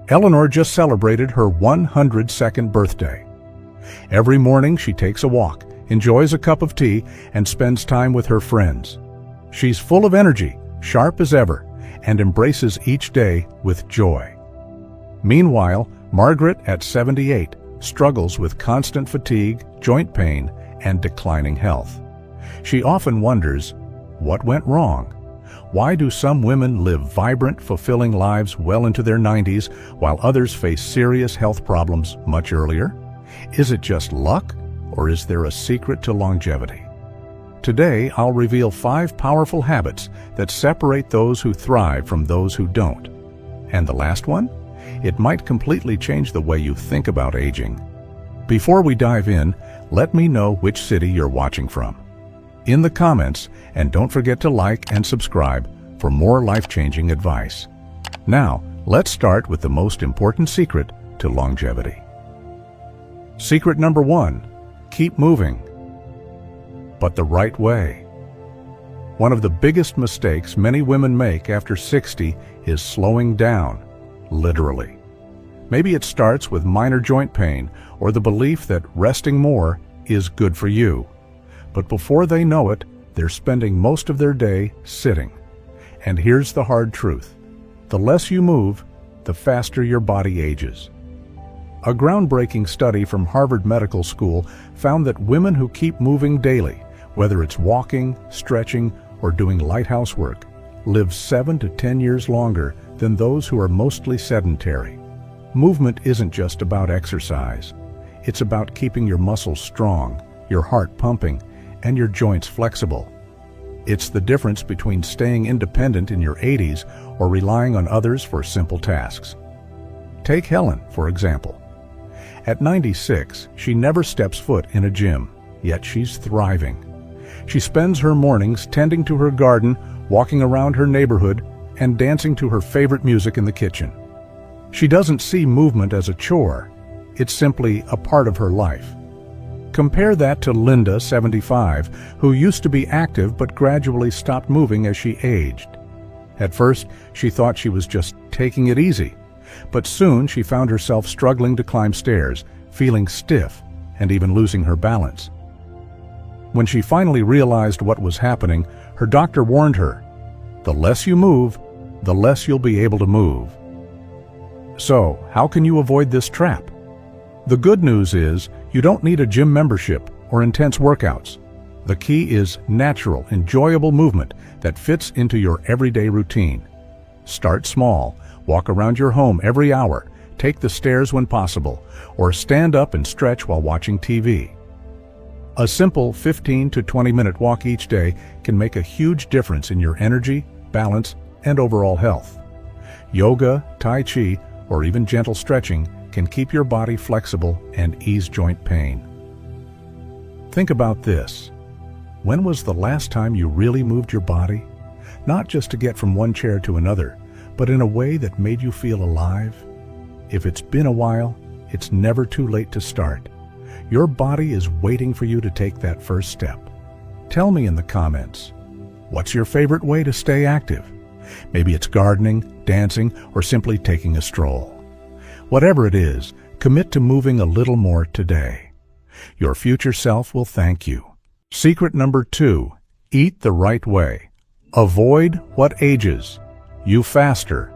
Eleanor just celebrated her 102nd birthday. Every morning she takes a walk, enjoys a cup of tea, and spends time with her friends. She's full of energy, sharp as ever, and embraces each day with joy. Meanwhile, Margaret, at 78, struggles with constant fatigue, joint pain, and declining health. She often wonders, what went wrong? Why do some women live vibrant, fulfilling lives well into their 90s, while others face serious health problems much earlier? Is it just luck, or is there a secret to longevity? Today, I'll reveal 5 powerful habits that separate those who thrive from those who don't. And the last one? It might completely change the way you think about aging. Before we dive in, let me know which city you're watching from in the comments, and don't forget to like and subscribe for more life-changing advice. Now, let's start with the most important secret to longevity. Secret number 1, keep moving, but the right way. One of the biggest mistakes many women make after 60 is slowing down, literally. Maybe it starts with minor joint pain or the belief that resting more is good for you. But before they know it, they're spending most of their day sitting. And here's the hard truth. The less you move, the faster your body ages. A groundbreaking study from Harvard Medical School found that women who keep moving daily, whether it's walking, stretching, or doing light housework, live 7 to 10 years longer than those who are mostly sedentary. Movement isn't just about exercise. It's about keeping your muscles strong, your heart pumping, and your joints flexible. It's the difference between staying independent in your 80s or relying on others for simple tasks. Take Helen, for example. At 96, she never steps foot in a gym, yet she's thriving. She spends her mornings tending to her garden, walking around her neighborhood, and dancing to her favorite music in the kitchen. She doesn't see movement as a chore. It's simply a part of her life. Compare that to Linda, 75, who used to be active but gradually stopped moving as she aged. At first, she thought she was just taking it easy, but soon she found herself struggling to climb stairs, feeling stiff, and even losing her balance. When she finally realized what was happening, her doctor warned her, "The less you move, the less you'll be able to move." So, how can you avoid this trap? The good news is, you don't need a gym membership or intense workouts. The key is natural, enjoyable movement that fits into your everyday routine. Start small, walk around your home every hour, take the stairs when possible, or stand up and stretch while watching TV. A simple 15 to 20-minute walk each day can make a huge difference in your energy, balance, and overall health. Yoga, Tai Chi, or even gentle stretching can keep your body flexible and ease joint pain. Think about this. When was the last time you really moved your body? Not just to get from one chair to another, but in a way that made you feel alive? If it's been a while, it's never too late to start. Your body is waiting for you to take that first step. Tell me in the comments, what's your favorite way to stay active? Maybe it's gardening, dancing, or simply taking a stroll. Whatever it is, commit to moving a little more today. Your future self will thank you. Secret number 2, eat the right way. Avoid what ages you faster.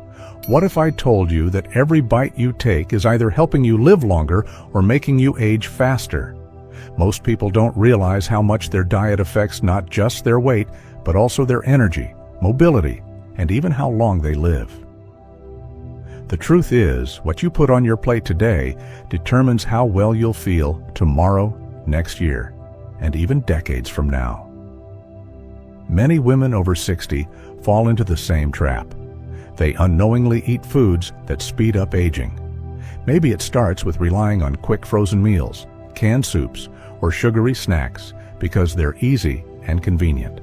What if I told you that every bite you take is either helping you live longer or making you age faster? Most people don't realize how much their diet affects not just their weight, but also their energy, mobility, and even how long they live. The truth is, what you put on your plate today determines how well you'll feel tomorrow, next year, and even decades from now. Many women over 60 fall into the same trap. They unknowingly eat foods that speed up aging. Maybe it starts with relying on quick frozen meals, canned soups, or sugary snacks because they're easy and convenient.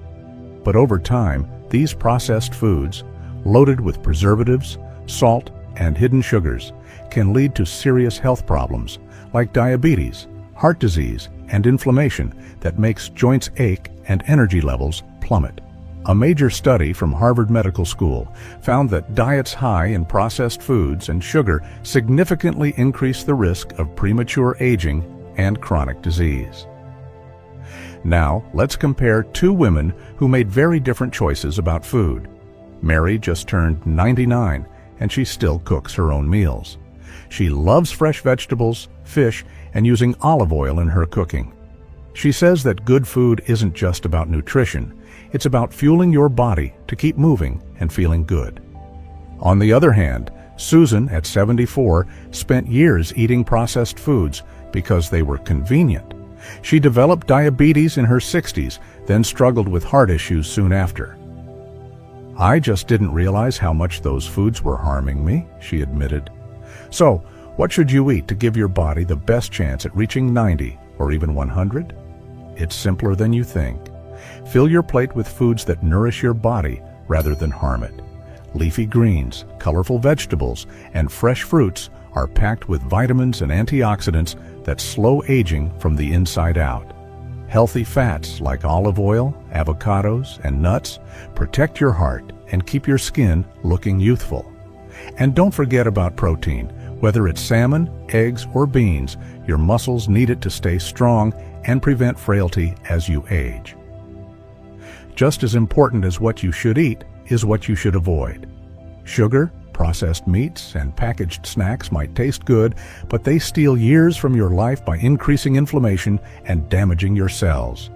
But over time, these processed foods, loaded with preservatives, salt, and hidden sugars, can lead to serious health problems like diabetes, heart disease, and inflammation that makes joints ache and energy levels plummet. A major study from Harvard Medical School found that diets high in processed foods and sugar significantly increase the risk of premature aging and chronic disease. Now, let's compare two women who made very different choices about food. Mary just turned 99, and she still cooks her own meals. She loves fresh vegetables, fish, and using olive oil in her cooking. She says that good food isn't just about nutrition. It's about fueling your body to keep moving and feeling good. On the other hand, Susan, at 74, spent years eating processed foods because they were convenient. She developed diabetes in her 60s, then struggled with heart issues soon after. "I just didn't realize how much those foods were harming me," she admitted. So, what should you eat to give your body the best chance at reaching 90 or even 100? It's simpler than you think. Fill your plate with foods that nourish your body rather than harm it. Leafy greens, colorful vegetables, and fresh fruits are packed with vitamins and antioxidants that slow aging from the inside out. Healthy fats like olive oil, avocados, and nuts protect your heart and keep your skin looking youthful. And don't forget about protein. Whether it's salmon, eggs, or beans, your muscles need it to stay strong and prevent frailty as you age. Just as important as what you should eat is what you should avoid. Sugar, processed meats, and packaged snacks might taste good, but they steal years from your life by increasing inflammation and damaging your cells.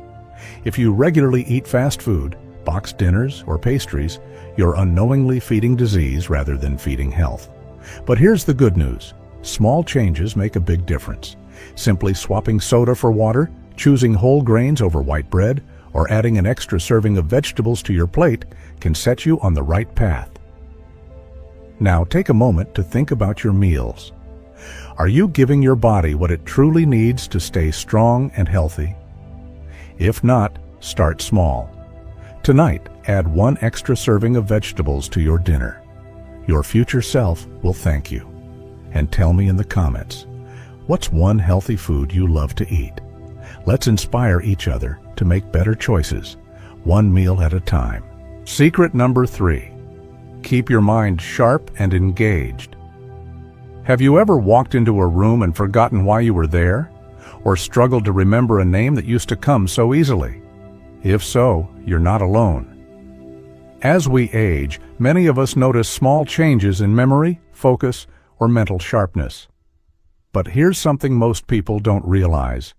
If you regularly eat fast food, boxed dinners, or pastries, you're unknowingly feeding disease rather than feeding health. But here's the good news. Small changes make a big difference. Simply swapping soda for water, choosing whole grains over white bread, or adding an extra serving of vegetables to your plate can set you on the right path. Now take a moment to think about your meals. Are you giving your body what it truly needs to stay strong and healthy? If not, start small. Tonight, add one extra serving of vegetables to your dinner. Your future self will thank you. And tell me in the comments, what's one healthy food you love to eat? Let's inspire each other to make better choices, one meal at a time. Secret number 3. Keep your mind sharp and engaged. Have you ever walked into a room and forgotten why you were there? Or struggled to remember a name that used to come so easily? If so, you're not alone. As we age, many of us notice small changes in memory, focus, or mental sharpness. But here's something most people don't realize.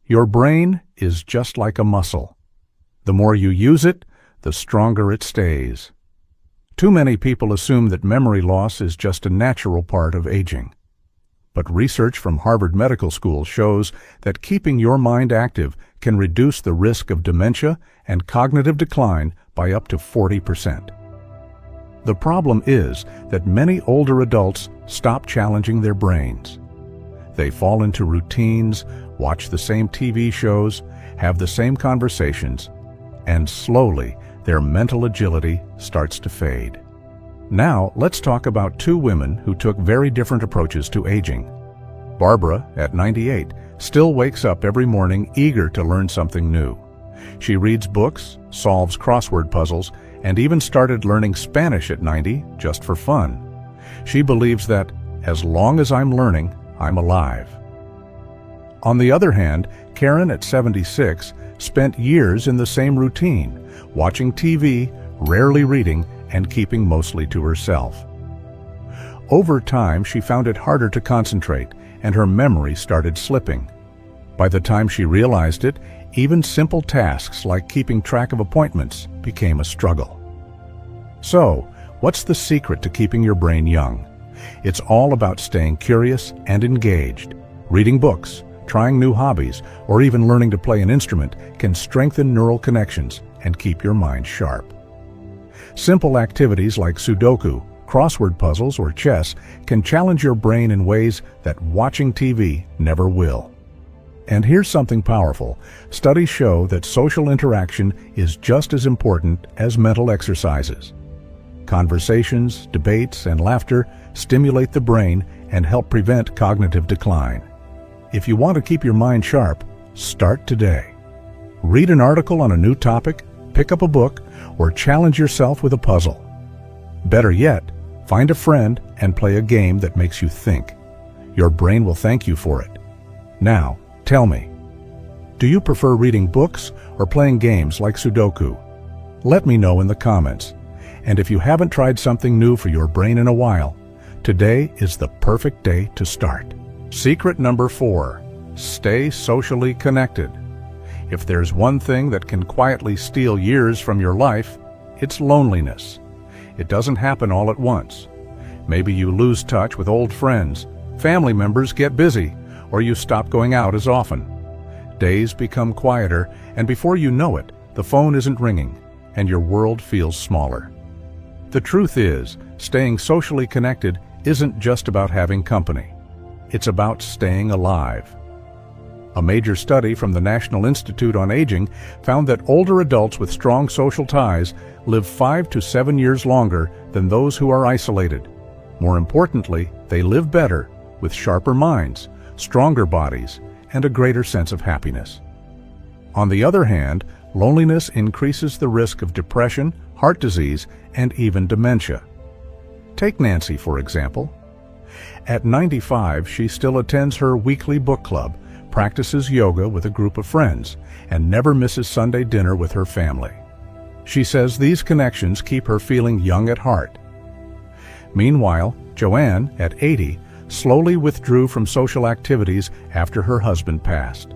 Your brain is just like a muscle. The more you use it, the stronger it stays. Too many people assume that memory loss is just a natural part of aging. But research from Harvard Medical School shows that keeping your mind active can reduce the risk of dementia and cognitive decline by up to 40%. The problem is that many older adults stop challenging their brains. They fall into routines, watch the same TV shows, have the same conversations, and slowly their mental agility starts to fade. Now, let's talk about two women who took very different approaches to aging. Barbara, at 98, still wakes up every morning eager to learn something new. She reads books, solves crossword puzzles, and even started learning Spanish at 90 just for fun. She believes that, as long as I'm learning, I'm alive. On the other hand, Karen, at 76, spent years in the same routine, watching TV, rarely reading, and keeping mostly to herself. Over time, she found it harder to concentrate, and her memory started slipping. By the time she realized it, even simple tasks like keeping track of appointments became a struggle. So, what's the secret to keeping your brain young? It's all about staying curious and engaged. Reading books, trying new hobbies, or even learning to play an instrument can strengthen neural connections and keep your mind sharp. Simple activities like Sudoku, crossword puzzles, or chess can challenge your brain in ways that watching TV never will. And here's something powerful. Studies show that social interaction is just as important as mental exercises. Conversations, debates, and laughter stimulate the brain and help prevent cognitive decline. If you want to keep your mind sharp, start today. Read an article on a new topic, pick up a book, or challenge yourself with a puzzle. Better yet, find a friend and play a game that makes you think. Your brain will thank you for it. Now, tell me, do you prefer reading books or playing games like Sudoku? Let me know in the comments. And if you haven't tried something new for your brain in a while, today is the perfect day to start. Secret number 4, stay socially connected. If there's one thing that can quietly steal years from your life, it's loneliness. It doesn't happen all at once. Maybe you lose touch with old friends, family members get busy, or you stop going out as often. Days become quieter, and before you know it, the phone isn't ringing, and your world feels smaller. The truth is, staying socially connected isn't just about having company. It's about staying alive. A major study from the National Institute on Aging found that older adults with strong social ties live 5 to 7 years longer than those who are isolated. More importantly, they live better, with sharper minds, stronger bodies, and a greater sense of happiness. On the other hand, loneliness increases the risk of depression, heart disease, and even dementia. Take Nancy, for example. At 95, she still attends her weekly book club, practices yoga with a group of friends, and never misses Sunday dinner with her family. She says these connections keep her feeling young at heart. Meanwhile, Joanne, at 80, slowly withdrew from social activities after her husband passed.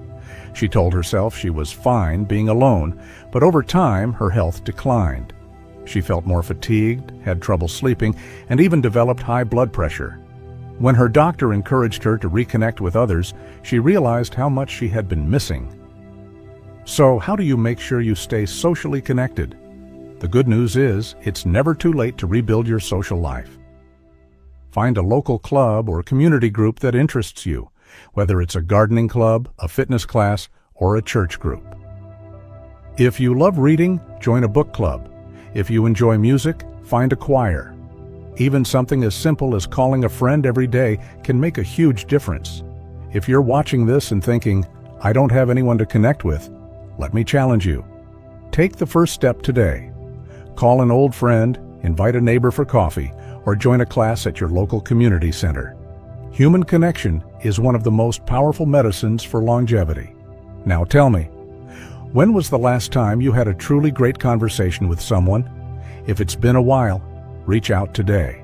She told herself she was fine being alone, but over time her health declined. She felt more fatigued, had trouble sleeping, and even developed high blood pressure. When her doctor encouraged her to reconnect with others, she realized how much she had been missing. So, how do you make sure you stay socially connected? The good news is, it's never too late to rebuild your social life. Find a local club or community group that interests you, whether it's a gardening club, a fitness class, or a church group. If you love reading, join a book club. If you enjoy music, find a choir. Even something as simple as calling a friend every day can make a huge difference. If you're watching this and thinking, I don't have anyone to connect with, let me challenge you. Take the first step today. Call an old friend, invite a neighbor for coffee, or join a class at your local community center. Human connection is one of the most powerful medicines for longevity. Now tell me, when was the last time you had a truly great conversation with someone? If it's been a while, reach out today.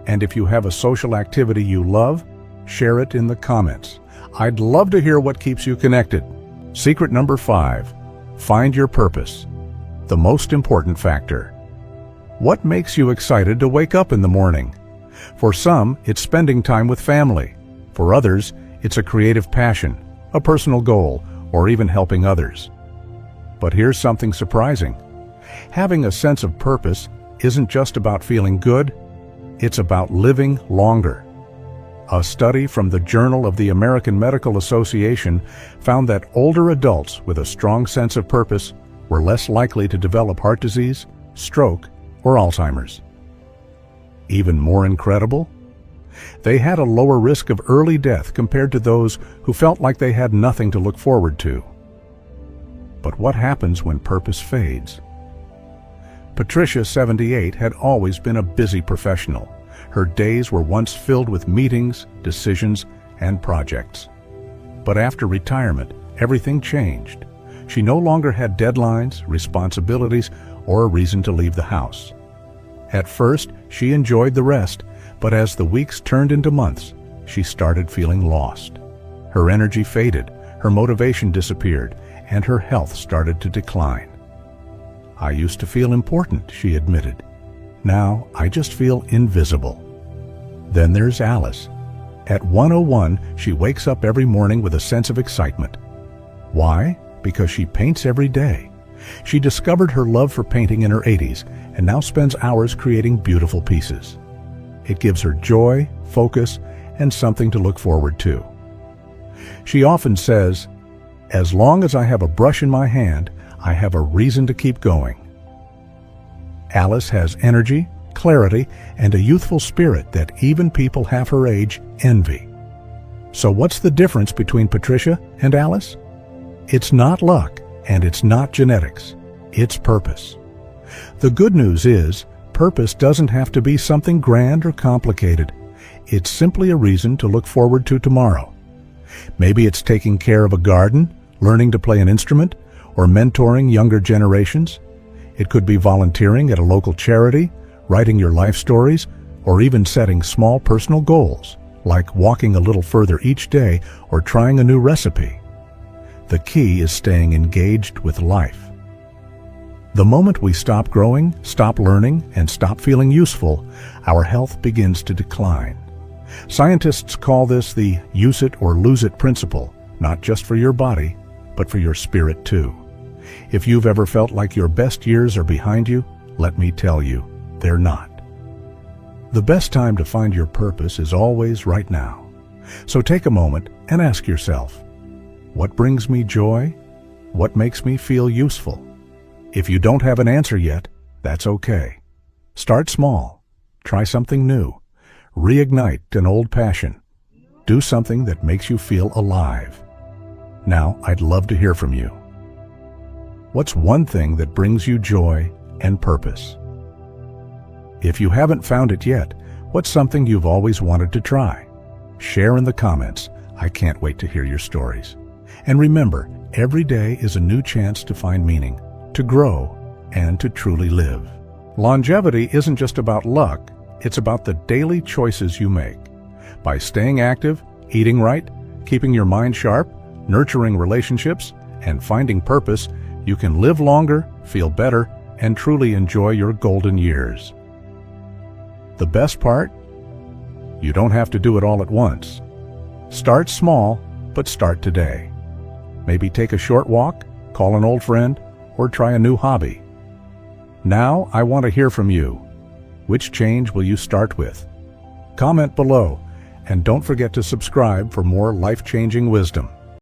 And if you have a social activity you love, share it in the comments. I'd love to hear what keeps you connected. Secret number 5, find your purpose. The most important factor. What makes you excited to wake up in the morning? For some, it's spending time with family. For others, it's a creative passion, a personal goal, or even helping others. But here's something surprising. Having a sense of purpose isn't just about feeling good, it's about living longer. A study from the Journal of the American Medical Association found that older adults with a strong sense of purpose were less likely to develop heart disease, stroke, or Alzheimer's. Even more incredible, they had a lower risk of early death compared to those who felt like they had nothing to look forward to. But what happens when purpose fades? Patricia, 78, had always been a busy professional. Her days were once filled with meetings, decisions, and projects. But after retirement, everything changed. She no longer had deadlines, responsibilities, or a reason to leave the house. At first, she enjoyed the rest, but as the weeks turned into months, she started feeling lost. Her energy faded, her motivation disappeared, and her health started to decline. I used to feel important, she admitted. Now I just feel invisible. Then there's Alice. At 101, she wakes up every morning with a sense of excitement. Why? Because she paints every day. She discovered her love for painting in her 80s and now spends hours creating beautiful pieces. It gives her joy, focus, and something to look forward to. She often says, "As long as I have a brush in my hand, I have a reason to keep going." Alice has energy, clarity, and a youthful spirit that even people half her age envy. So what's the difference between Patricia and Alice? It's not luck, and it's not genetics. It's purpose. The good news is, purpose doesn't have to be something grand or complicated. It's simply a reason to look forward to tomorrow. Maybe it's taking care of a garden, learning to play an instrument, or mentoring younger generations. It could be volunteering at a local charity, writing your life stories, or even setting small personal goals, like walking a little further each day or trying a new recipe. The key is staying engaged with life. The moment we stop growing, stop learning, and stop feeling useful, our health begins to decline. Scientists call this the use it or lose it principle, not just for your body, but for your spirit too. If you've ever felt like your best years are behind you, let me tell you, they're not. The best time to find your purpose is always right now. So take a moment and ask yourself, what brings me joy? What makes me feel useful? If you don't have an answer yet, that's okay. Start small. Try something new. Reignite an old passion. Do something that makes you feel alive. Now, I'd love to hear from you. What's one thing that brings you joy and purpose? If you haven't found it yet, what's something you've always wanted to try? Share in the comments. I can't wait to hear your stories. And remember, every day is a new chance to find meaning, to grow, and to truly live. Longevity isn't just about luck, it's about the daily choices you make. By staying active, eating right, keeping your mind sharp, nurturing relationships, and finding purpose, you can live longer, feel better, and truly enjoy your golden years. The best part? You don't have to do it all at once. Start small, but start today. Maybe take a short walk, call an old friend, or try a new hobby. Now I want to hear from you. Which change will you start with? Comment below, and don't forget to subscribe for more life-changing wisdom.